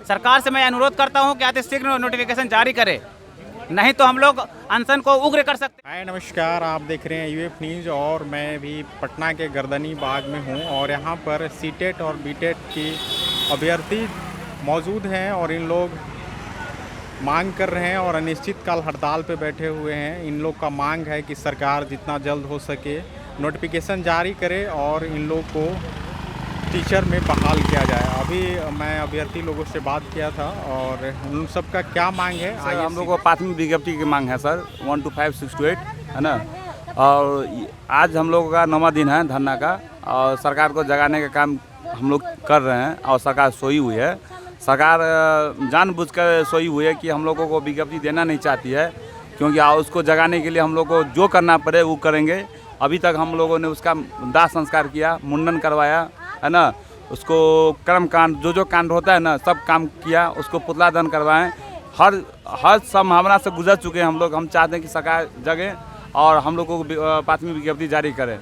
सरकार से मैं अनुरोध करता हूं कि अतिशीघ्र नोटिफिकेशन जारी करे, नहीं तो हम लोग अनशन को उग्र कर सकते हैं। हाय नमस्कार, आप देख रहे हैं यूएफ न्यूज़ और मैं भी पटना के गर्दनी बाग में हूं और यहां पर सीटेट और बीटेट की अभ्यर्थी मौजूद हैं और इन लोग मांग कर रहे हैं और अनिश्चितकाल हड़ताल पे बैठे हुए हैं। इन लोग का मांग है कि सरकार जितना जल्द हो सके नोटिफिकेशन जारी करे और इन लोग को टीचर में बहाल किया जाए। अभी मैं अभ्यर्थी लोगों से बात किया था और उन सब का क्या मांग है। सर, हम लोग को प्राथमिक विज्ञप्ति की मांग है सर 12568 है ना। और आज हम लोगों का 9वां दिन है धरना का और सरकार को जगाने का काम हम लोग कर रहे हैं और सरकार सोई हुई है। सरकार जानबूझकर सोई हुई है कि हम लोगों को विज्ञप्ति देना नहीं चाहती है, क्योंकि उसको जगाने के लिए हम लोग को जो करना पड़े वो करेंगे। अभी तक हम लोगों ने उसका दाह संस्कार किया, मुंडन करवाया है ना, उसको कर्म कांड जो कांड होता है ना सब काम किया, उसको पुतला दहन करवाएं। हर संभावना से गुजर चुके हैं हम लोग। हम चाहते हैं कि सरकार जगे और हम लोगों को प्राथमिक विज्ञप्ति जारी करे।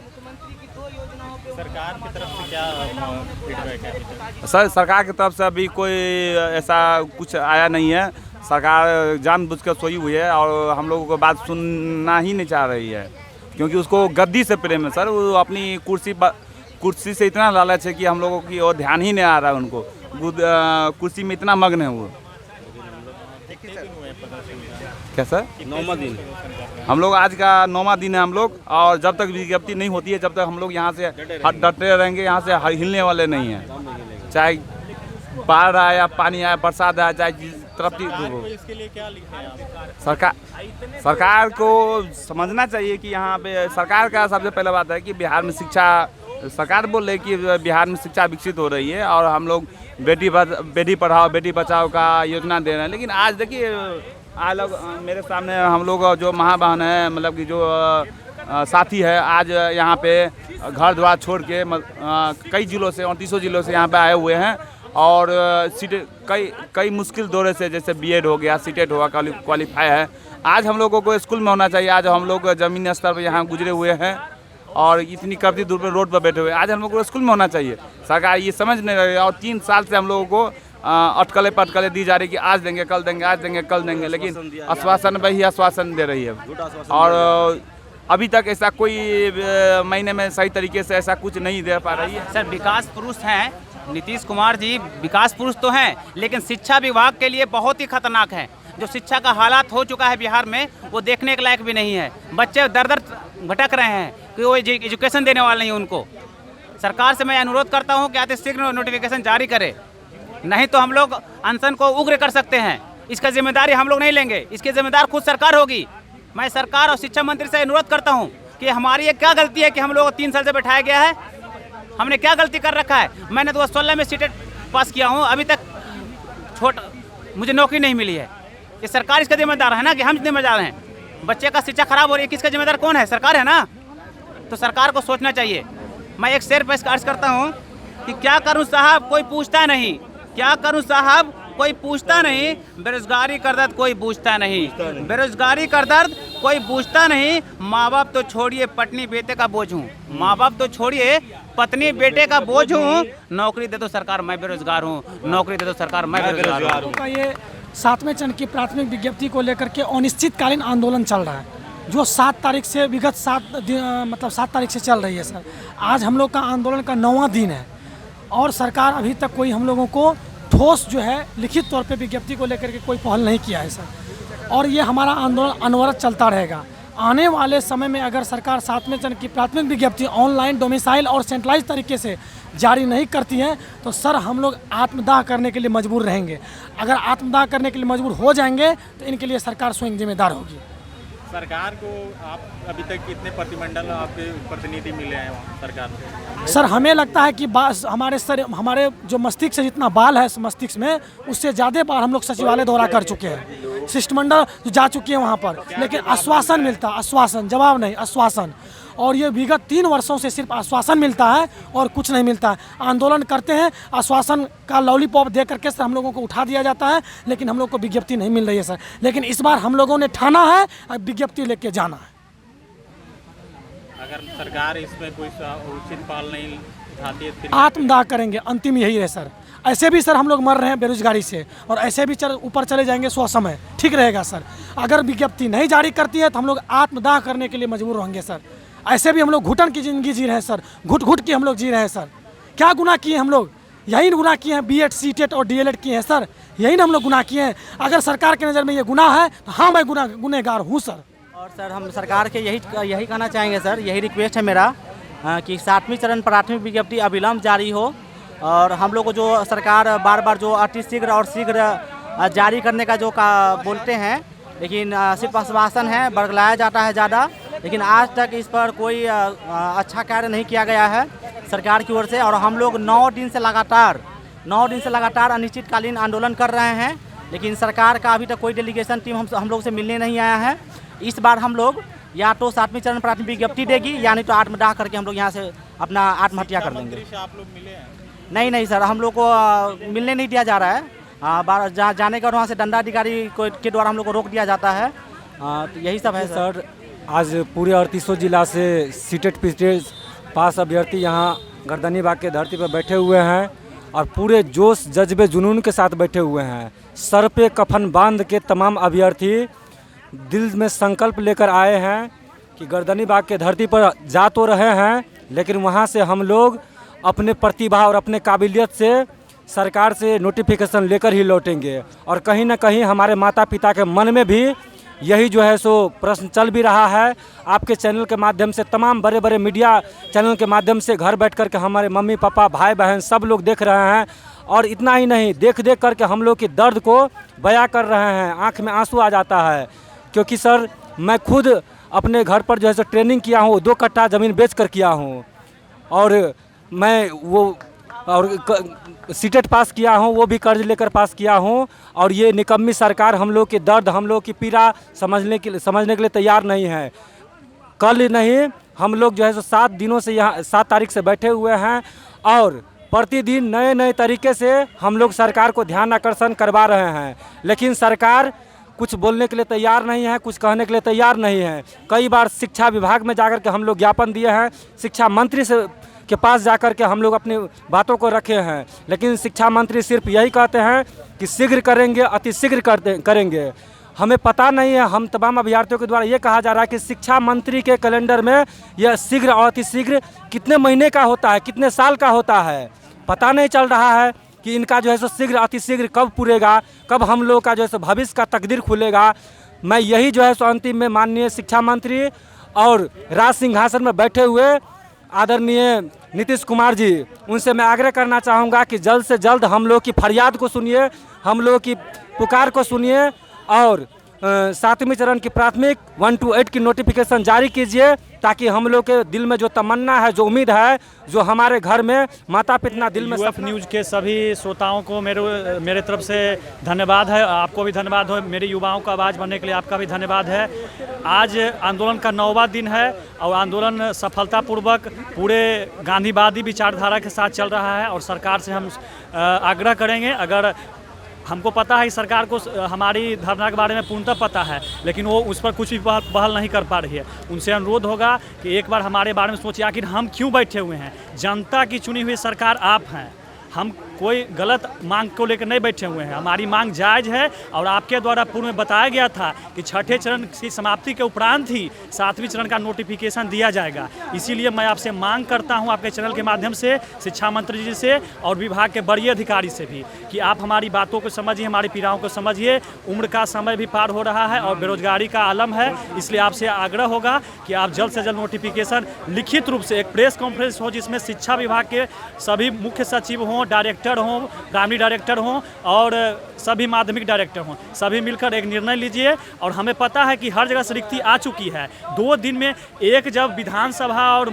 सरकार की तरफ से क्या फीडबैक है? सर, सरकार की तरफ से अभी कोई ऐसा कुछ आया नहीं है। सरकार जानबूझकर सोई हुई है और हम लोगों को बात सुनना ही नहीं चाह रही है, क्योंकि उसको गद्दी से प्रेम है सर। वो अपनी कुर्सी से इतना लालच है कि हम लोगों की और ध्यान ही नहीं आ रहा है उनको। कुर्सी में इतना मग्न है वो। क्या सर? 9वां दिन हम लोग आज का 9वां दिन है हम लोग, और जब तक विज्ञप्ति नहीं होती है जब तक हम लोग यहाँ से डटे रहेंगे। यहाँ से हिलने वाले नहीं हैं, चाहे बाढ़ आए या पानी आए, बरसात आए, चाहे जिस तरफ इसके लिए क्या लिखे हैं आप? सरकार को समझना चाहिए कि यहाँ पे सरकार का सबसे पहला बात है कि बिहार में शिक्षा, सरकार बोल रही है कि बिहार में शिक्षा विकसित हो रही है और हम लोग बेटी पढ़ाओ बेटी बचाओ का योजना दे रहे हैं। लेकिन आज देखिए, आज लोग मेरे सामने हम लोग जो महाबहन है, मतलब कि जो साथी है, आज यहाँ पे घर द्वार छोड़ के कई जिलों से 29 जिलों से यहाँ पे आए हुए हैं और कई मुश्किल दौरे से, जैसे बीएड हो गया, सीटेट हुआ, क्वालिफाई है। आज हम लोगों को स्कूल में होना चाहिए। आज हम लोग ज़मीनी स्तर पर यहाँ गुजरे हुए हैं और इतनी कड़ती दूर पर रोड पर बैठे हुए हैं। आज हम लोग को स्कूल में होना चाहिए। सरकार ये समझ नहीं रही और 3 साल से हम लोगों को अटकलें दी जा रही कि आज देंगे कल देंगे, आज देंगे कल देंगे, लेकिन आश्वासन वही आश्वासन दे रही है। और अभी तक ऐसा कोई महीने में सही तरीके से ऐसा कुछ नहीं दे पा रही है। सर, विकास पुरुष हैं नीतीश कुमार जी, विकास पुरुष तो हैं, लेकिन शिक्षा विभाग के लिए बहुत ही खतरनाक है। जो शिक्षा का हालात हो चुका है बिहार में, वो देखने के लायक भी नहीं है। बच्चे दर दर भटक रहे हैं कि वो एजुकेशन देने वाले नहीं उनको। सरकार से मैं अनुरोध करता हूं कि अतिशीघ्र नोटिफिकेशन जारी करे, नहीं तो हम लोग अनशन को उग्र कर सकते हैं। इसका जिम्मेदारी हम लोग नहीं लेंगे, इसकी जिम्मेदार खुद सरकार होगी। मैं सरकार और शिक्षा मंत्री से अनुरोध करता हूं कि हमारी ये क्या गलती है कि हम लोग को 3 साल से बैठाया गया है। हमने क्या गलती कर रखा है? मैंने 2016 में सीटेट पास किया हूँ, अभी तक मुझे नौकरी नहीं मिली है। ये सरकार इसका जिम्मेदार है ना, कि हम जिम्मेदार हैं? बच्चे का शिक्षा खराब हो रही है, किसका जिम्मेदार कौन है? सरकार है ना। तो सरकार को सोचना चाहिए। मैं एक शेर पेश अर्ज करता हूँ कि क्या करूँ साहब कोई पूछता नहीं, क्या करूँ साहब कोई पूछता नहीं, बेरोजगारी कर दर्द कोई पूछता नहीं, बेरोजगारी कर दर्द कोई पूछता नहीं। माँ बाप तो छोड़िए पत्नी बेटे का बोझ हूँ, माँ बाप तो छोड़िए पत्नी बेटे का बोझ हूँ। नौकरी दे दो सरकार, मैं बेरोजगार हूँ, नौकरी दे दो सरकार, मैं बेरोजगार हूँ। ये 7वें चरण की प्राथमिक विज्ञप्ति को लेकर के अनिश्चितकालीन आंदोलन चल रहा है, जो 7 तारीख से विगत 7 तारीख से चल रही है सर। आज हम लोग का आंदोलन का 9वां दिन है और सरकार अभी तक कोई हम लोगों को ठोस जो है लिखित तौर पे विज्ञप्ति को लेकर के कोई पहल नहीं किया है सर। और ये हमारा आंदोलन अनवरत चलता रहेगा। आने वाले समय में अगर सरकार 7वें चरण की प्राथमिक विज्ञप्ति ऑनलाइन, डोमिसाइल और सेंट्रलाइज तरीके से जारी नहीं करती है तो सर हम लोग आत्मदाह करने के लिए मजबूर रहेंगे। अगर आत्मदाह करने के लिए मजबूर हो जाएंगे तो इनके लिए सरकार स्वयं जिम्मेदार होगी। सरकार को आप अभी तक कितने प्रतिमंडल आपके प्रतिनिधि मिले हैं वहाँ सरकार से? सर, हमें लगता है कि हमारे जो मस्तिष्क से जितना बाल है मस्तिष्क में, उससे ज़्यादा बार हम लोग सचिवालय दौरा कर चुके हैं, शिष्टमंडल जा चुके हैं वहाँ पर, लेकिन आश्वासन मिलता, आश्वासन, जवाब नहीं, आश्वासन। और ये विगत 3 वर्षों से सिर्फ आश्वासन मिलता है और कुछ नहीं मिलता है। आंदोलन करते हैं, आश्वासन का लॉलीपॉप दे करके सर हम लोगों को उठा दिया जाता है, लेकिन हम लोग को विज्ञप्ति नहीं मिल रही है सर। लेकिन इस बार हम लोगों ने ठाना है और विज्ञप्ति लेके जाना है। अगर सरकार इसमें कोई उचित पहल नहीं उठाती है, आत्मदाह करेंगे, अंतिम यही है सर। ऐसे भी सर हम लोग मर रहे हैं बेरोजगारी से, और ऐसे भी ऊपर चले जाएंगे स्वसमय, ठीक रहेगा सर। अगर विज्ञप्ति नहीं जारी करती है तो हम लोग आत्मदाह करने के लिए मजबूर होंगे सर। ऐसे भी हम लोग घुटन की ज़िंदगी जी रहे हैं सर, घुट घुट के हम लोग जी रहे हैं सर। क्या गुनाह किए हम लोग? यही गुनाह किए हैं, बीएड सीटेट और डीएलएड किए हैं सर, यही ना हम लोग गुनाह किए हैं। अगर सरकार की नज़र में ये गुनाह है तो हाँ मैं गुनहगार हूँ सर। और सर हम सरकार के यही कहना चाहेंगे सर, यही रिक्वेस्ट है मेरा कि 7वीं चरण प्राथमिक विज्ञप्ति अविलंब जारी हो, और हम लोग को जो सरकार बार बार जो अतिशीघ्र और शीघ्र जारी करने का जो बोलते हैं, लेकिन सिर्फ आश्वासन है, बरगलाया जाता है ज़्यादा, लेकिन आज तक इस पर कोई अच्छा कार्य नहीं किया गया है सरकार की ओर से। और हम लोग 9 दिन से लगातार अनिश्चितकालीन आंदोलन कर रहे हैं, लेकिन सरकार का अभी तक कोई डेलीगेशन टीम हम लोग से मिलने नहीं आया है। इस बार हम लोग या तो 7वीं चरण प्राथमिक विज्ञप्ति देगी, या नहीं तो आत्मदाह करके हम लोग यहाँ से अपना आत्महत्या कर लेंगे। आप लोग मिले हैं? नहीं सर, हम लोग को मिलने नहीं दिया जा रहा है। जाने का वहाँ से दंडाधिकारी के द्वारा हम लोग को रोक दिया जाता है। तो यही सब है सर। आज पूरे 38 जिला से सीटेट पीटेट पास अभ्यर्थी यहाँ गर्दनी बाग के धरती पर बैठे हुए हैं और पूरे जोश जज्बे जुनून के साथ बैठे हुए हैं। सर पे कफन बांध के तमाम अभ्यर्थी दिल में संकल्प लेकर आए हैं कि गर्दनी बाग के धरती पर जा तो रहे हैं, लेकिन वहाँ से हम लोग अपने प्रतिभा और अपने काबिलियत से सरकार से नोटिफिकेशन लेकर ही लौटेंगे। और कहीं ना कहीं हमारे माता पिता के मन में भी यही जो है सो प्रश्न चल भी रहा है। आपके चैनल के माध्यम से, तमाम बड़े बड़े मीडिया चैनल के माध्यम से घर बैठ कर के हमारे मम्मी पापा भाई बहन सब लोग देख रहे हैं, और इतना ही नहीं, देख कर के हम लोग के दर्द को बयां कर रहे हैं। आंख में आंसू आ जाता है, क्योंकि सर मैं खुद अपने घर पर जो है सो ट्रेनिंग किया हूँ, 2 कट्ठा ज़मीन बेच कर किया हूँ, और मैं वो सीटेट पास किया हूँ, वो भी कर्ज लेकर पास किया हूँ। और ये निकम्मी सरकार हम लोग के दर्द, हम लोग की पीड़ा समझने के लिए तैयार नहीं है। कल नहीं, हम लोग जो है सो 7 दिनों से यहाँ 7 तारीख से बैठे हुए हैं, और प्रतिदिन नए तरीके से हम लोग सरकार को ध्यान आकर्षण करवा रहे हैं, लेकिन सरकार कुछ बोलने के लिए तैयार नहीं है, कुछ कहने के लिए तैयार नहीं है। कई बार शिक्षा विभाग में जाकर के हम लोग ज्ञापन दिए हैं, शिक्षा मंत्री के पास जाकर के हम लोग अपनी बातों को रखे हैं, लेकिन शिक्षा मंत्री सिर्फ यही कहते हैं कि शीघ्र करेंगे, अतिशीघ्र करेंगे। हमें पता नहीं है, हम तमाम अभ्यर्थियों के द्वारा ये कहा जा रहा है कि शिक्षा मंत्री के कैलेंडर में यह शीघ्र और अतिशीघ्र कितने महीने का होता है, कितने साल का होता है, पता नहीं चल रहा है कि इनका जो है सो शीघ्र अतिशीघ्र कब पूरेगा, कब हम लोग का जो है सो भविष्य का तकदीर खुलेगा। मैं यही जो है सो अंतिम में माननीय शिक्षा मंत्री और राज सिंहासन में बैठे हुए आदरणीय नीतीश कुमार जी, उनसे मैं आग्रह करना चाहूँगा कि जल्द से जल्द हम लोग की फरियाद को सुनिए, हम लोग की पुकार को सुनिए, और 7वीं चरण की प्राथमिक 1 to 8 की नोटिफिकेशन जारी कीजिए, ताकि हम लोग के दिल में जो तमन्ना है, जो उम्मीद है, जो हमारे घर में माता पिता दिल में। यूएफ न्यूज़ के सभी श्रोताओं को मेरे तरफ से धन्यवाद है, आपको भी धन्यवाद हो, मेरे युवाओं का आवाज़ बनने के लिए आपका भी धन्यवाद है। आज आंदोलन का 9वां दिन है, और आंदोलन सफलतापूर्वक पूरे गांधीवादी विचारधारा के साथ चल रहा है। और सरकार से हम आग्रह करेंगे, अगर हमको पता है सरकार को हमारी धरना के बारे में पूर्णतः पता है, लेकिन वो उस पर कुछ भी पहल नहीं कर पा रही है। उनसे अनुरोध होगा कि एक बार हमारे बारे में सोचिए, आखिर हम क्यों बैठे हुए हैं। जनता की चुनी हुई सरकार आप हैं, हम कोई गलत मांग को लेकर नहीं बैठे हुए हैं। हमारी मांग जायज़ है, और आपके द्वारा पूर्व में बताया गया था कि 6ठे चरण की समाप्ति के उपरांत ही 7वीं चरण का नोटिफिकेशन दिया जाएगा। इसीलिए मैं आपसे मांग करता हूं, आपके चैनल के माध्यम से, शिक्षा मंत्री जी से और विभाग के बड़े अधिकारी से भी, कि आप हमारी बातों को समझिए, हमारी पीड़ाओं को समझिए। उम्र का समय भी पार हो रहा है और बेरोजगारी का आलम है, इसलिए आपसे आग्रह होगा कि आप जल्द से जल्द नोटिफिकेशन लिखित रूप से, एक प्रेस कॉन्फ्रेंस हो जिसमें शिक्षा विभाग के सभी मुख्य सचिव हों, डायरेक्टर हों, प्राइमरी डायरेक्टर हों और सभी माध्यमिक डायरेक्टर हों, सभी मिलकर एक निर्णय लीजिए। और हमें पता है कि हर जगह से रिक्ति आ चुकी है। 2 दिन में एक जब विधानसभा और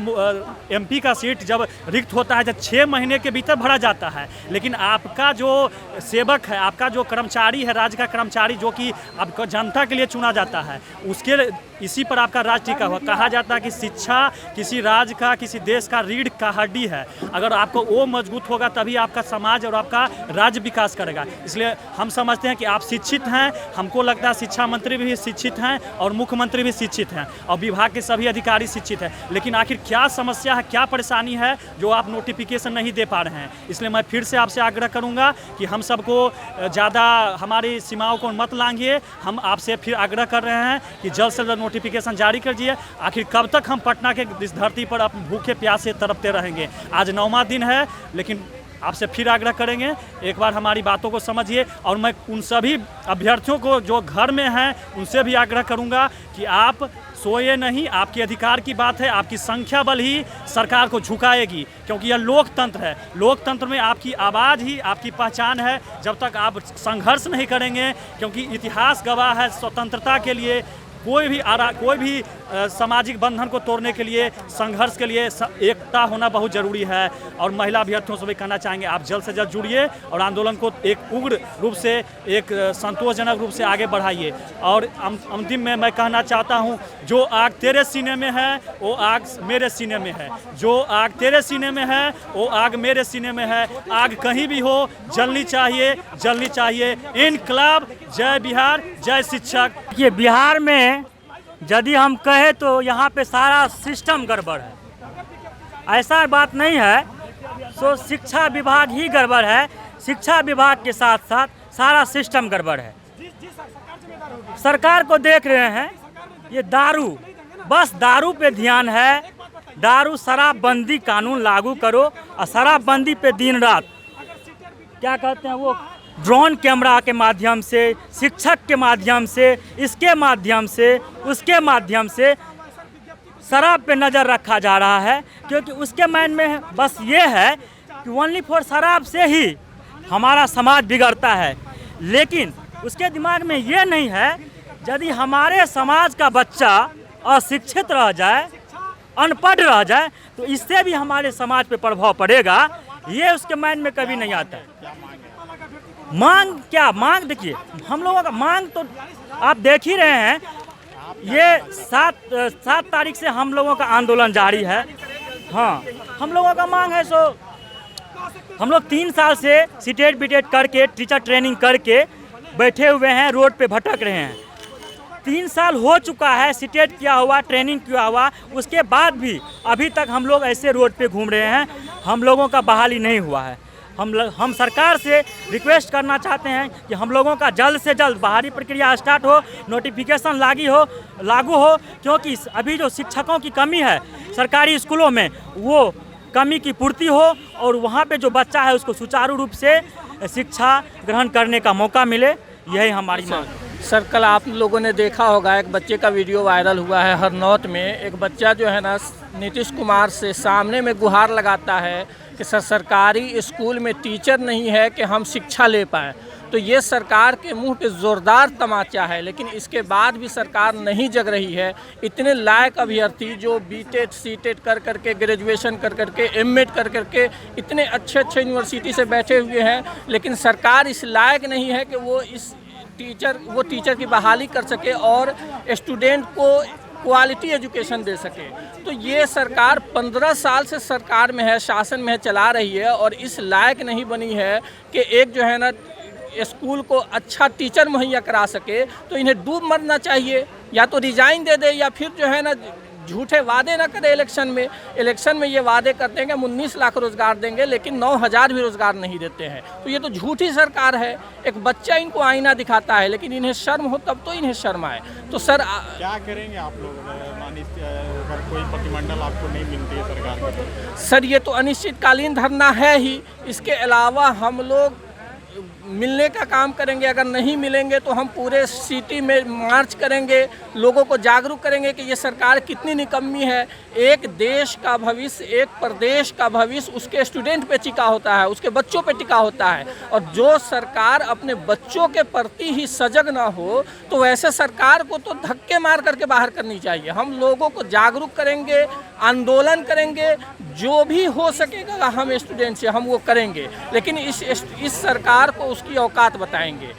MP का सीट जब रिक्त होता है, जब 6 महीने के भीतर भरा जाता है, लेकिन आपका जो सेवक है, आपका जो कर्मचारी है, राज्य का कर्मचारी जो कि आपको जनता के लिए चुना जाता है, उसके इसी पर आपका राज टिका हुआ। कहा जाता है कि शिक्षा किसी राज्य का, किसी देश का रीढ़ का हड्डी है। अगर आपको वो मजबूत होगा तभी आपका समाज और आपका राज्य विकास करेगा। इसलिए हम समझते हैं कि आप शिक्षित हैं, हमको लगता है शिक्षा मंत्री भी शिक्षित हैं और मुख्यमंत्री भी शिक्षित हैं और विभाग के सभी अधिकारी शिक्षित हैं, लेकिन आखिर क्या समस्या है, क्या परेशानी है जो आप नोटिफिकेशन नहीं दे पा रहे हैं। इसलिए मैं फिर से आपसे आग्रह करूंगा कि हम सबको ज़्यादा हमारी सीमाओं को मत लांघिए। हम आपसे फिर आग्रह कर रहे हैं कि जल्द से जल्द नोटिफिकेशन जारी कर दीजिए। आखिर कब तक हम पटना के इस धरती पर अपने भूखे प्यासे तड़पते रहेंगे। आज 9वां दिन है, लेकिन आपसे फिर आग्रह करेंगे, एक बार हमारी बातों को समझिए। और मैं उन सभी अभ्यर्थियों को जो घर में हैं उनसे भी आग्रह करूंगा कि आप सोए नहीं, आपके अधिकार की बात है, आपकी संख्या बल ही सरकार को झुकाएगी, क्योंकि यह लोकतंत्र है। लोकतंत्र में आपकी आवाज़ ही आपकी पहचान है। जब तक आप संघर्ष नहीं करेंगे, क्योंकि इतिहास गवाह है स्वतंत्रता के लिए कोई भी सामाजिक बंधन को तोड़ने के लिए, संघर्ष के लिए एकता होना बहुत ज़रूरी है। और महिला अभ्यर्थियों से भी कहना चाहेंगे, आप जल्द से जल्द जुड़िए और आंदोलन को एक उग्र रूप से, एक संतोषजनक रूप से आगे बढ़ाइए। और अंतिम में मैं कहना चाहता हूं, जो आग तेरे सीने में है वो आग मेरे सीने में है, जो आग तेरे सीने में है वो आग मेरे सीने में है। आग कहीं भी हो जलनी चाहिए, जलनी चाहिए। इनकलाब, जय बिहार, जय शिक्षक। ये बिहार में यदि हम कहें तो यहाँ पे सारा सिस्टम गड़बड़ है, ऐसा बात नहीं है। सो शिक्षा विभाग ही गड़बड़ है, शिक्षा विभाग के साथ साथ सारा सिस्टम गड़बड़ है। सरकार को देख रहे हैं, ये दारू, बस दारू पे ध्यान है। दारू शराबबंदी कानून लागू करो और शराबबंदी पे दिन रात क्या कहते हैं वो ड्रोन कैमरा के माध्यम से, शिक्षक के माध्यम से, इसके माध्यम से, उसके माध्यम से शराब पे नज़र रखा जा रहा है, क्योंकि उसके माइंड में बस ये है कि ओनली फॉर शराब से ही हमारा समाज बिगड़ता है। लेकिन उसके दिमाग में ये नहीं है, यदि हमारे समाज का बच्चा अशिक्षित रह जाए, अनपढ़ रह जाए, तो इससे भी हमारे समाज पे प्रभाव पड़ेगा। ये उसके माइंड में कभी नहीं आता है। मांग क्या, मांग देखिए, हम लोगों का मांग तो आप देख ही रहे हैं। ये 7 तारीख से हम लोगों का आंदोलन जारी है। हाँ, हम लोगों का मांग है, सो हम लोग 3 साल से सीटेट बीटेट करके, टीचर ट्रेनिंग करके बैठे हुए हैं, रोड पे भटक रहे हैं। 3 साल हो चुका है, सीटेट किया हुआ, ट्रेनिंग किया हुआ, उसके बाद भी अभी तक हम लोग ऐसे रोड पे घूम रहे हैं। हम लोगों का बहाली नहीं हुआ है। हम सरकार से रिक्वेस्ट करना चाहते हैं कि हम लोगों का जल्द से जल्द बहाली प्रक्रिया स्टार्ट हो, नोटिफिकेशन लागू हो, क्योंकि अभी जो शिक्षकों की कमी है सरकारी स्कूलों में, वो कमी की पूर्ति हो और वहाँ पे जो बच्चा है उसको सुचारू रूप से शिक्षा ग्रहण करने का मौका मिले। यही हमारी मांग है। सर, कल आप लोगों ने देखा होगा, एक बच्चे का वीडियो वायरल हुआ है हरनौत में। एक बच्चा जो है ना नीतीश कुमार से सामने में गुहार लगाता है कि सर सरकारी स्कूल में टीचर नहीं है कि हम शिक्षा ले पाएँ। तो ये सरकार के मुंह पे ज़ोरदार तमाचा है, लेकिन इसके बाद भी सरकार नहीं जग रही है। इतने लायक अभ्यर्थी जो बीटेट सीटेट कर करके, ग्रेजुएशन कर करके, एमएड कर करके इतने अच्छे अच्छे यूनिवर्सिटी से बैठे हुए हैं, लेकिन सरकार इस लायक नहीं है कि वो टीचर की बहाली कर सके और स्टूडेंट को क्वालिटी एजुकेशन दे सके। तो ये सरकार 15 साल से सरकार में है, शासन में है, चला रही है और इस लायक नहीं बनी है कि एक जो है ना स्कूल को अच्छा टीचर मुहैया करा सके। तो इन्हें डूब मरना चाहिए, या तो रिजाइन दे दे या फिर जो है ना झूठे वादे ना करे। इलेक्शन में ये वादे करते हैं कि हम 19 लाख रोज़गार देंगे, लेकिन 9,000 भी रोज़गार नहीं देते हैं। तो ये तो झूठी सरकार है। एक बच्चा इनको आईना दिखाता है, लेकिन इन्हें शर्म हो तब तो इन्हें शर्म आए। तो सर क्या करेंगे आप लोग अगर कोई प्रतिमंडल आपको नहीं मिलती है सरकार की? सर, ये तो अनिश्चितकालीन धरना है ही। इसके अलावा हम लोग मिलने का काम करेंगे। अगर नहीं मिलेंगे तो हम पूरे सिटी में मार्च करेंगे, लोगों को जागरूक करेंगे कि ये सरकार कितनी निकम्मी है। एक देश का भविष्य, एक प्रदेश का भविष्य उसके स्टूडेंट पे टिका होता है, उसके बच्चों पे टिका होता है। और जो सरकार अपने बच्चों के प्रति ही सजग ना हो, तो वैसे सरकार को तो धक्के मार करके बाहर करनी चाहिए। हम लोगों को जागरूक करेंगे, आंदोलन करेंगे, जो भी हो सकेगा हम स्टूडेंट से हम वो करेंगे, लेकिन इस सरकार को उसकी औकात बताएंगे।